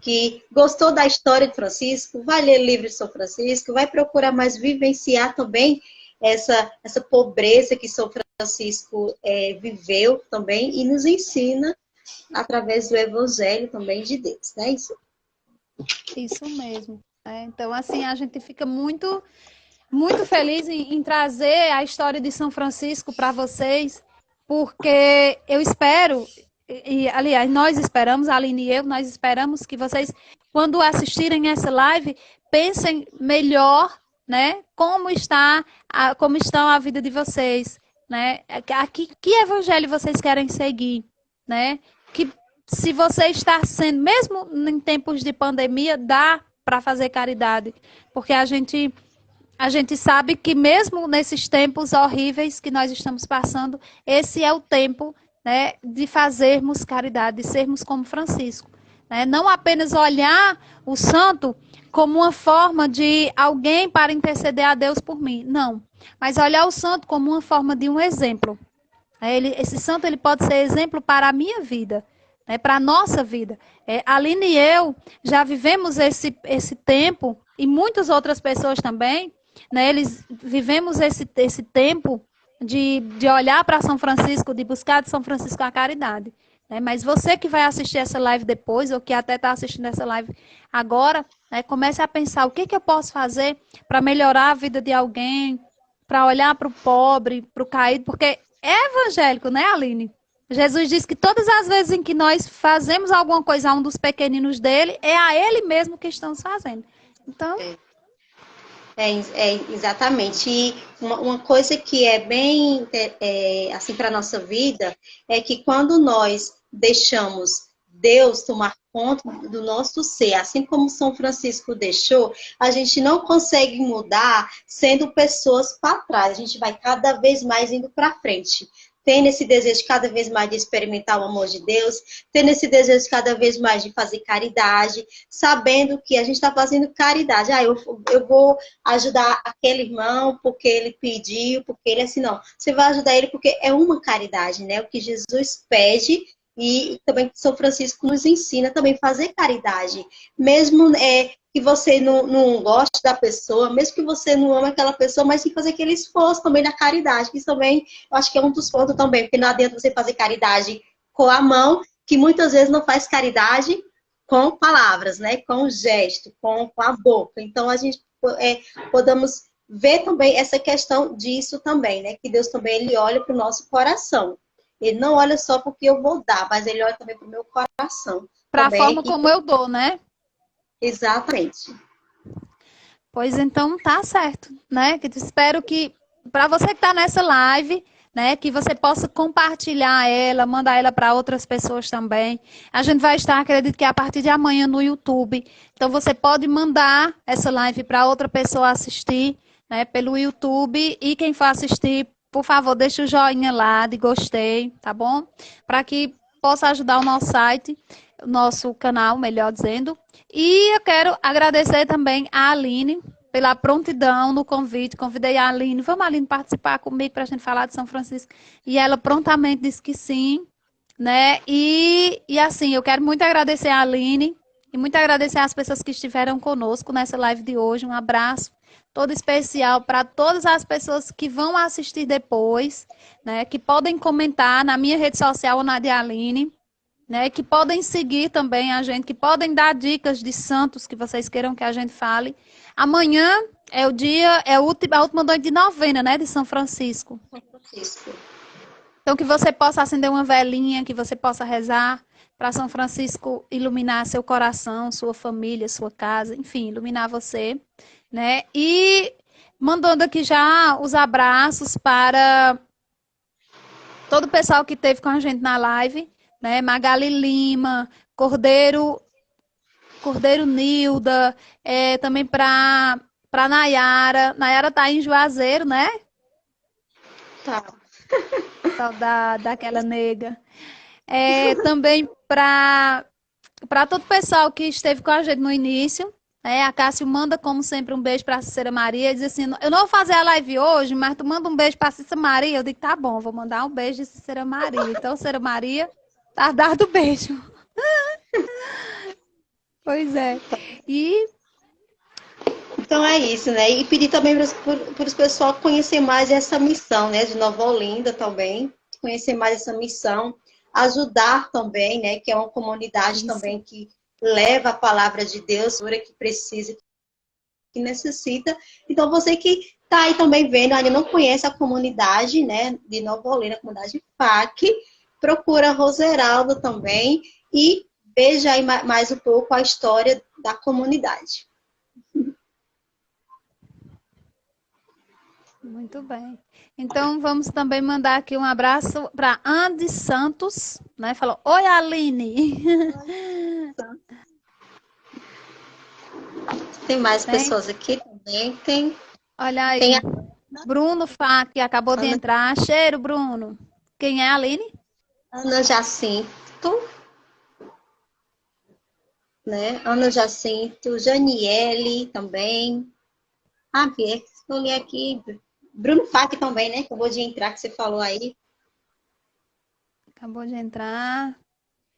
que gostou da história de Francisco, vai ler livro de São Francisco, vai procurar mais vivenciar também essa pobreza que São Francisco viveu também e nos ensina através do Evangelho também de Deus, né? Isso mesmo. né? Então, assim, a gente fica muito, muito feliz em trazer a história de São Francisco para vocês, porque eu espero, aliás, nós esperamos, a Aline e eu, nós esperamos que vocês, quando assistirem essa live, pensem melhor, né, como estão a vida de vocês, né, que evangelho vocês querem seguir, né, que se você está sendo, mesmo em tempos de pandemia, dá para fazer caridade, porque a gente sabe que mesmo nesses tempos horríveis que nós estamos passando, esse é o tempo, né, de fazermos caridade, de sermos como Francisco. Né? Não apenas olhar o santo como uma forma de alguém para interceder a Deus por mim, não. Mas olhar o santo como uma forma de um exemplo. Esse santo ele pode ser exemplo para a minha vida, né, para a nossa vida. Aline e eu já vivemos esse tempo, e muitas outras pessoas também, né, eles vivemos esse tempo de olhar para São Francisco, de buscar de São Francisco a caridade. Né? Mas você que vai assistir essa live depois, ou que até está assistindo essa live agora, né, comece a pensar o que eu posso fazer para melhorar a vida de alguém, para olhar para o pobre, para o caído, porque é evangélico, né, Aline? Jesus diz que todas as vezes em que nós fazemos alguma coisa a um dos pequeninos dele, é a ele mesmo que estamos fazendo. Então, exatamente. E uma coisa que é bem assim para a nossa vida é que quando nós deixamos Deus tomar conta do nosso ser, assim como São Francisco deixou, a gente não consegue mudar sendo pessoas para trás. A gente vai cada vez mais indo para frente. Tendo esse desejo cada vez mais de experimentar o amor de Deus, tendo esse desejo cada vez mais de fazer caridade, sabendo que a gente está fazendo caridade. Eu vou ajudar aquele irmão porque ele pediu, porque ele é assim, não. Você vai ajudar ele porque é uma caridade, né? O que Jesus pede e também São Francisco nos ensina também a fazer caridade. Mesmo que você não goste da pessoa, mesmo que você não ama aquela pessoa, mas sim fazer aquele esforço também na caridade, que isso também, eu acho que é um dos pontos também, porque não adianta você fazer caridade com a mão, que muitas vezes não faz caridade com palavras, né? Com o gesto, com a boca. Então, a gente podemos ver também essa questão disso também, né? Que Deus também, ele olha para o nosso coração. Ele não olha só porque eu vou dar, mas ele olha também para o meu coração. para a forma como eu dou, né? Exatamente. Pois então tá certo, né? Que espero que para você que está nessa live, né, que você possa compartilhar ela, mandar ela para outras pessoas também. A gente vai estar, acredito que a partir de amanhã no YouTube. Então você pode mandar essa live para outra pessoa assistir, né, pelo YouTube, e quem for assistir, por favor, deixa o joinha lá de gostei, tá bom? Para que possa ajudar o nosso site, o nosso canal, melhor dizendo. E eu quero agradecer também a Aline pela prontidão no convite. Convidei a Aline, vamos, Aline, participar comigo para a gente falar de São Francisco. E ela prontamente disse que sim, né? E assim, eu quero muito agradecer a Aline e muito agradecer às pessoas que estiveram conosco nessa live de hoje. Um abraço todo especial para todas as pessoas que vão assistir depois, né? Que podem comentar na minha rede social ou na de Aline, né, que podem seguir também a gente, que podem dar dicas de santos que vocês queiram que a gente fale. Amanhã é a última noite de novena, né, de São Francisco. São Francisco. Então, que você possa acender uma velinha, que você possa rezar para São Francisco iluminar seu coração, sua família, sua casa, enfim, iluminar você, né? E mandando aqui já os abraços para todo o pessoal que esteve com a gente na live, né? Magali Lima, Cordeiro Nilda, também para Nayara. Nayara tá em Juazeiro, né? Tá. Saudade daquela nega. Também para todo o pessoal que esteve com a gente no início. A Cássio manda, como sempre, um beijo para a Cícera Maria. Diz assim, eu não vou fazer a live hoje, mas tu manda um beijo para a Cícera Maria. Eu digo, tá bom, vou mandar um beijo de Cícera Maria. Então, Cícera Maria, tá dado o beijo. Pois é. Então é isso, né? E pedir também para os pessoal conhecer mais essa missão, né? De Nova Olinda também, conhecer mais essa missão, ajudar também, né? Que é uma comunidade também que leva a palavra de Deus, que precisa, que necessita. Então, você que está aí também vendo, ainda não conhece a comunidade, né, de Nova Olinda, a comunidade FAC, procura Roseraldo também e veja aí mais um pouco a história da comunidade. Muito bem. Então, vamos também mandar aqui um abraço para Andy Santos, né? Falou, oi, Aline. Tem mais pessoas aqui também. Olha aí. Tem a Bruno Fá, que acabou de entrar. Cheiro, Bruno. Quem é a Aline? Ana Jacinto, né? Ana Jacinto, Janiele também. Ah, Bia, escolhi aqui. Bruno Fak também, né? Acabou de entrar, que você falou aí. Acabou de entrar.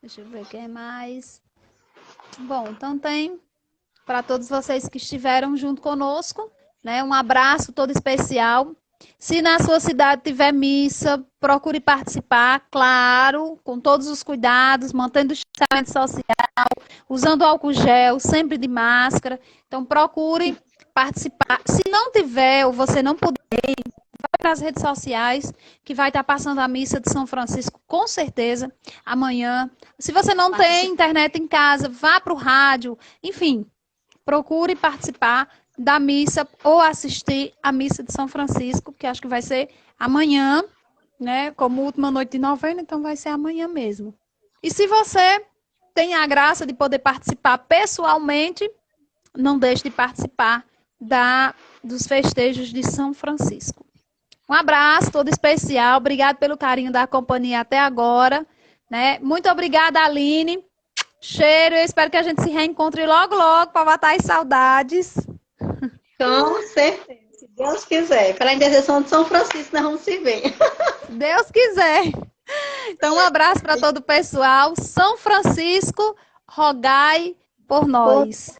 Deixa eu ver quem mais. Bom, então tem para todos vocês que estiveram junto conosco, né? Um abraço todo especial. Se na sua cidade tiver missa, procure participar, claro, com todos os cuidados, mantendo o distanciamento social, usando álcool gel, sempre de máscara. Então procure participar. Se não tiver ou você não puder, vai para as redes sociais, que vai estar passando a missa de São Francisco, com certeza, amanhã. Se você não tem internet em casa, vá para o rádio, enfim, procure participar da missa ou assistir a missa de São Francisco, que acho que vai ser amanhã, né? Como última noite de novembro, então vai ser amanhã mesmo. E se você tem a graça de poder participar pessoalmente, não deixe de participar dos festejos de São Francisco. Um abraço todo especial, obrigado pelo carinho da companhia até agora, né? Muito obrigada, Aline. Cheiro, eu espero que a gente se reencontre logo, logo, para matar as saudades. Com certeza, se Deus quiser. Pela intercessão de São Francisco, nós vamos se ver. Se Deus quiser. Então, um abraço para todo o pessoal. São Francisco, rogai por nós.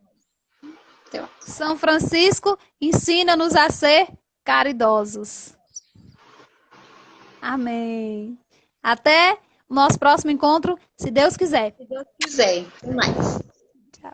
São Francisco, ensina-nos a ser caridosos. Amém. Até o nosso próximo encontro, se Deus quiser. Se Deus quiser. Até mais. Tchau.